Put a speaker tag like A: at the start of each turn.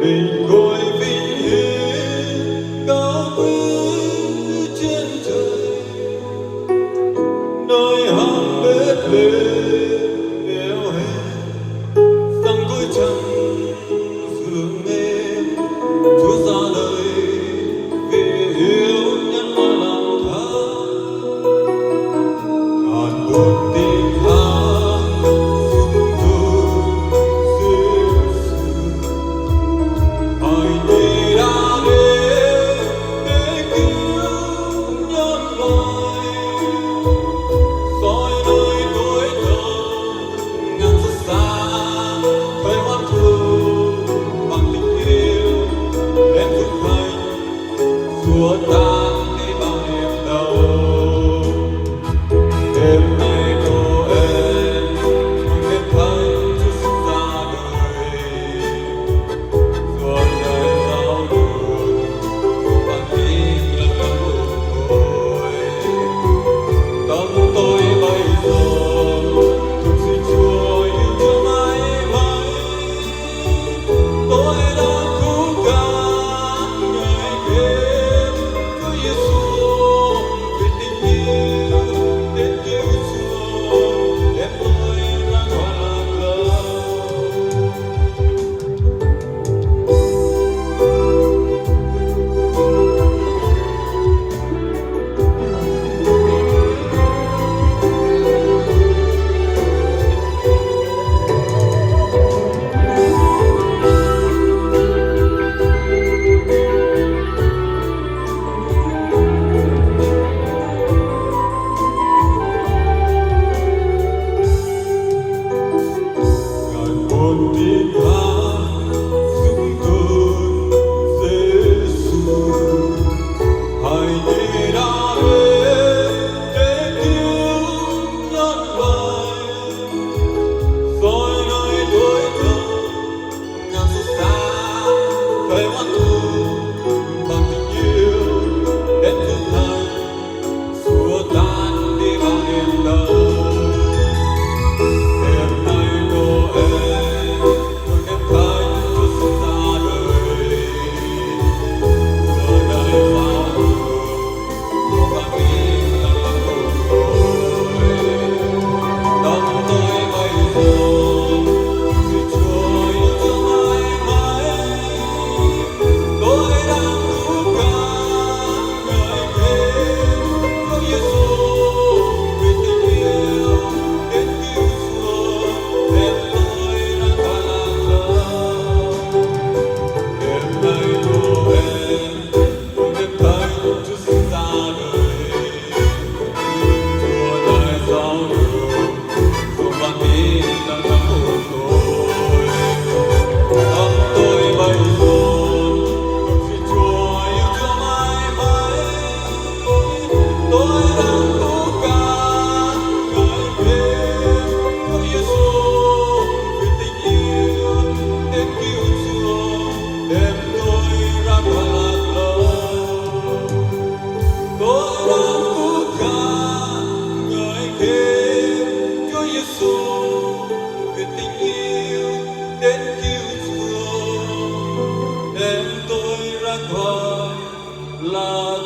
A: mình ngồi vinh hiển cao quý trên trời, nơi hàng bếp lên eo hẹn rằng cuối trăng dường em Chúa ra đời vì yêu nhân loại làm tha ngàn buồn tim tháng dung thương Giêsu hãy đi ra để cứu nhân loại soi nơi tối thẳm ngàn xa xa thời hoang thương bằng tình yêu em thực hành xua tan đi bao niềm đau. Đêm nay Noel mừng đêm thánh Chúa sinh ra đời, xuân đời giao đường bằng tin lần lần buồn ngồi. Tâm tôi bây giờ thuộc xin Chúa yêu thương mãi mãi, tôi đã cố gắng ngày đêm Chúa Giêsu vì tình yêu đến cứu chuộc em tôi ra khỏi lạc lõng. Ngàn muôn tiếng hát dung thương Giêsu hãy đi ra để cứu nhân loại soi nơi tối thẳm ngàn xa xa thời hoang thương bằng tình yêu em thực hành xua tan đi bao niềm đau. Đêm nay Noel mừng đêm thánh Chúa sinh ra đời, giờ đây giao đường vang tin lần lần buồn ngồi. Tâm tôi bây giờ xin Chúa yêu thương mãi mãi, tôi đang cố gắng ngày đêm Chúa Giêsu vì tình yêu đến cứu chuộc em tôi ra khỏi lạc lõng. Đêm nay Noel mừng đêm thánh Chúa sinh ra đời, Chúa đời giao đường cùng vang tin lần lần buồn ngồi. Tâm tôi bây giờ được xin Chúa yêu thương mãi mãi, tôi đang cố gắng ngày đêm Chúa Giêsu vì tình yêu đến cứu chuộc đem tôi ra khỏi lạc lõng. Tôi đang cố gắng ngợi khen Chúa Giêsu vì tình yêu đến cứu chuộc đem tôi ra khỏi lạc